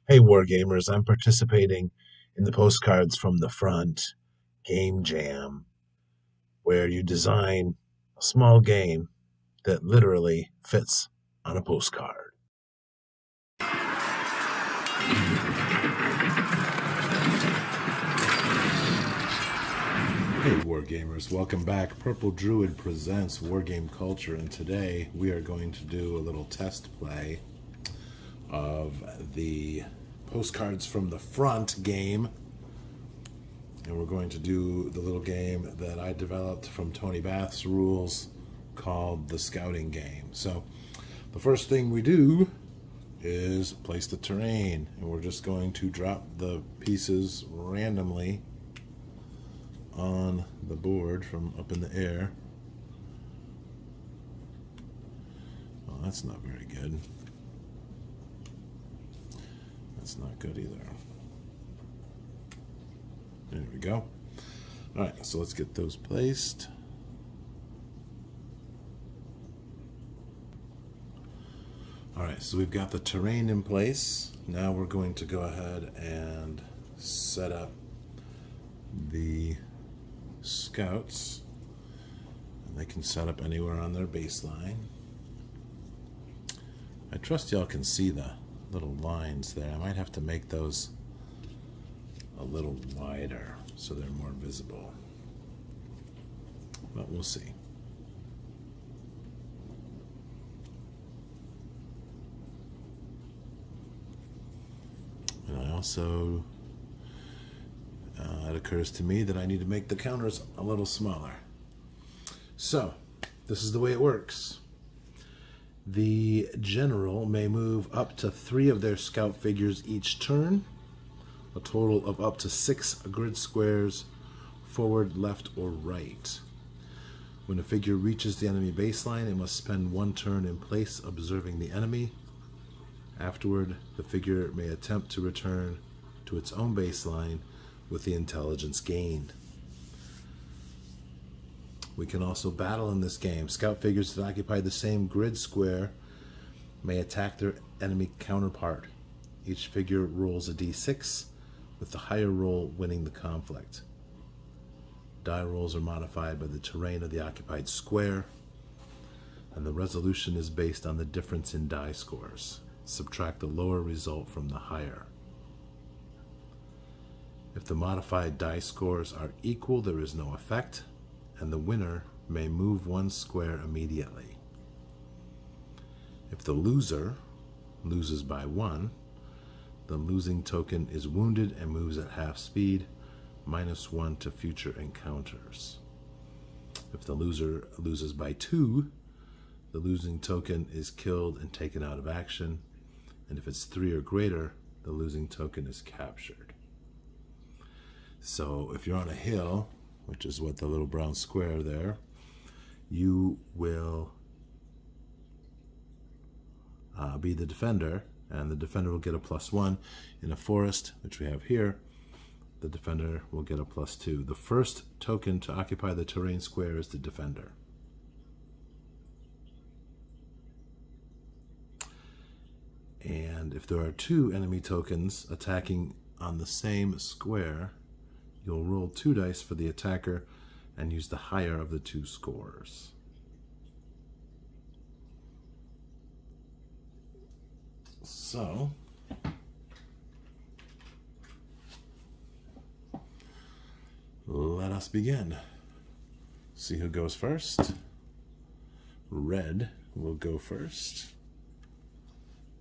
Hey, Wargamers, I'm participating in the Postcards from the Front game jam, where you design a small game that literally fits on a postcard. Hey Wargamers, welcome back. Purple Druid presents Wargame Culture, and today we are going to do a little test play of the Postcards from the Front game. And we're going to do the little game that I developed from Tony Bath's rules called the Scouting Game. So the first thing we do is place the terrain, and we're just going to drop the pieces randomly on the board from up in the air. Oh, that's not very good. That's not good either. There we go. All right, so let's get those placed. All right, so we've got the terrain in place. Now we're going to go ahead and set up the scouts, and they can set up anywhere on their baseline. I trust y'all can see the little lines there. I might have to make those a little wider so they're more visible, but we'll see. And I also it occurs to me that I need to make the counters a little smaller. So this is the way it works. The general may move up to 3 of their scout figures each turn, a total of up to 6 grid squares forward, left, or right. When a figure reaches the enemy baseline, it must spend 1 turn in place observing the enemy. Afterward, the figure may attempt to return to its own baseline with the intelligence gained. We can also battle in this game. Scout figures that occupy the same grid square may attack their enemy counterpart. Each figure rolls a d6, with the higher roll winning the conflict. Die rolls are modified by the terrain of the occupied square, and the resolution is based on the difference in die scores. Subtract the lower result from the higher. If the modified die scores are equal, there is no effect, and the winner may move 1 square immediately. If the loser loses by 1, the losing token is wounded and moves at half speed, -1 to future encounters. If the loser loses by 2, the losing token is killed and taken out of action, and if it's 3 or greater, the losing token is captured. So if you're on a hill, which is what the little brown square there, you will be the defender, and the defender will get a +1. In a forest, which we have here, the defender will get a +2. The first token to occupy the terrain square is the defender. And if there are 2 enemy tokens attacking on the same square, you'll roll 2 dice for the attacker and use the higher of the 2 scores. So, let us begin. See who goes first. Red will go first.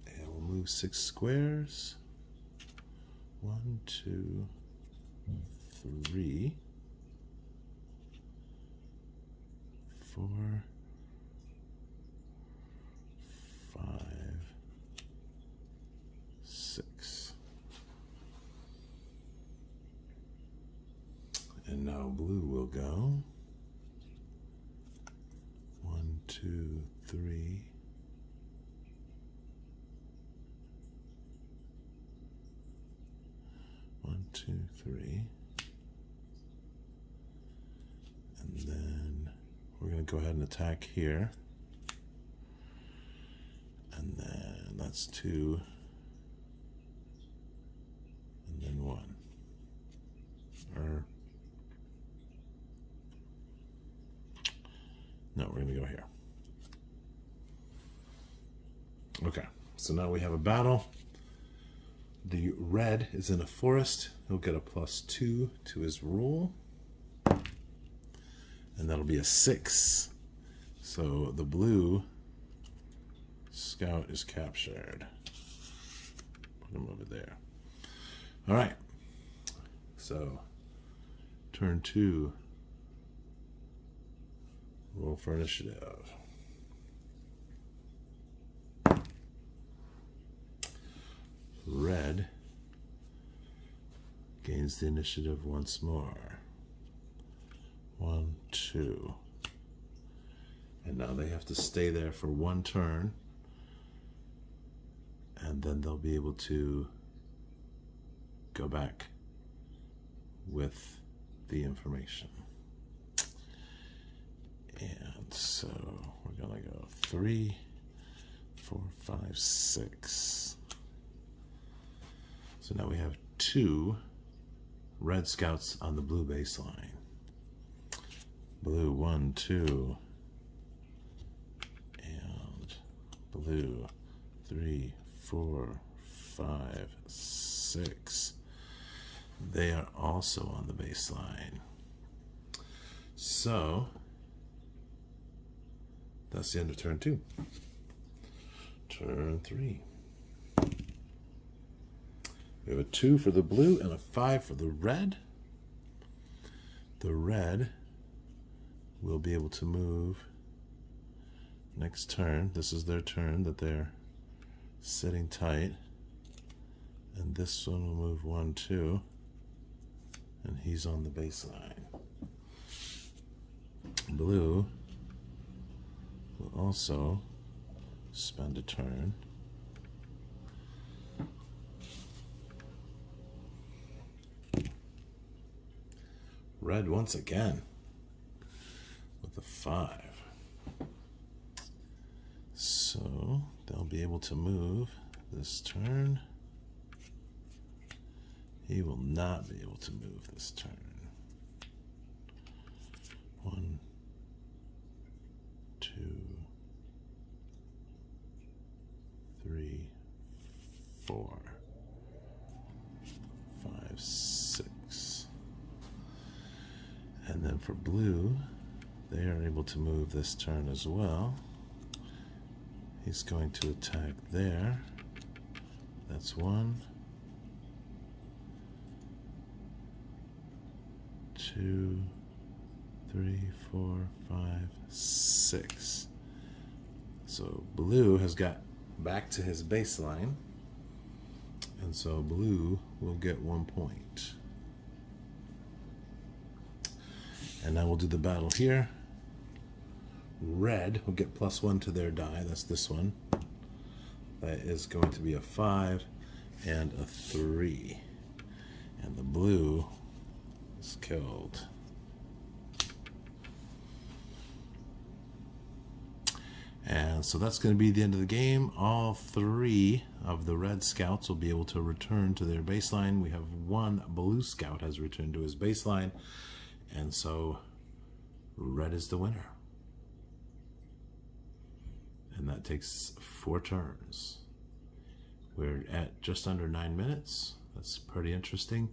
And we'll move 6 squares. 1, 2, 3, 4, 5, 6. And now blue will go. 1, 2, 3. 1, 2, 3. And then we're going to go ahead and attack here. And then that's 2. one. Or no, we're gonna go here. Okay, so now we have a battle. The red is in a forest. He'll get a +2 to his roll. And that'll be a 6. So the blue scout is captured. Put him over there. All right. So turn 2. Roll for initiative. Red gains the initiative once more. 1, 2. And now they have to stay there for 1 turn. And then they'll be able to go back with the information. And so we're gonna go 3, 4, 5, 6. So now we have 2 red scouts on the blue baseline. Blue 1, 2, and blue 3, 4, 5, 6. They are also on the baseline. So that's the end of turn 2. Turn 3. We have a 2 for the blue and a 5 for the red. The red will be able to move next turn. This is their turn that they're sitting tight. And this one will move 1, 2. And he's on the baseline. Blue will also spend a turn. Red once again with a 5. So they'll be able to move this turn. He will not be able to move this turn. 1, 2, 3, 4, 5, 6. And then for blue, they are able to move this turn as well. He's going to attack there. That's 1, 2, 3, 4, 5, 6. So blue has got back to his baseline, and so blue will get 1 point. And now we'll do the battle here. Red will get +1 to their die. That's this one. That is going to be a 5 and a 3. And the blue is killed. And so that's going to be the end of the game. All 3 of the red scouts will be able to return to their baseline. We have 1 blue scout has returned to his baseline. And so red is the winner. And that takes 4 turns. We're at just under 9 minutes. That's pretty interesting.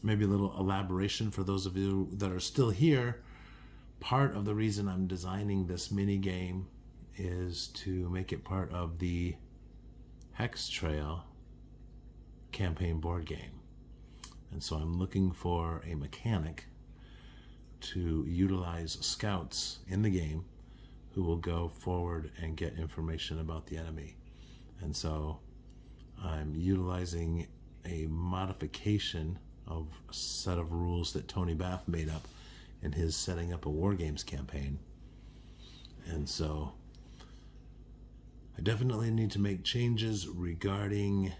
Maybe a little elaboration for those of you that are still here. Part of the reason I'm designing this mini game is to make it part of the Hex Trail campaign board game. And so I'm looking for a mechanic to utilize scouts in the game who will go forward and get information about the enemy. And so I'm utilizing a modification of a set of rules that Tony Bath made up in his setting up a Wargames campaign. And so I definitely need to make changes regarding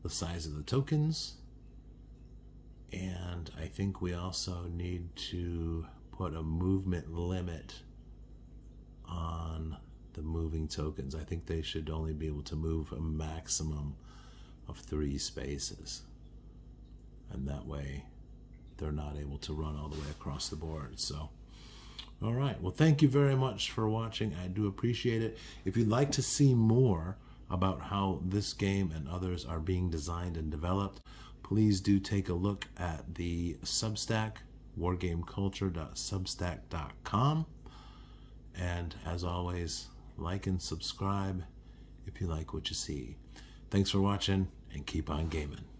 the size of the tokens. And I think we also need to put a movement limit on the moving tokens. I think they should only be able to move a maximum of 3 spaces. And that way they're not able to run all the way across the board. So, all right. Well, thank you very much for watching. I do appreciate it. If you'd like to see more about how this game and others are being designed and developed, please do take a look at the Substack, wargameculture.substack.com. And as always, like and subscribe if you like what you see. Thanks for watching, and keep on gaming.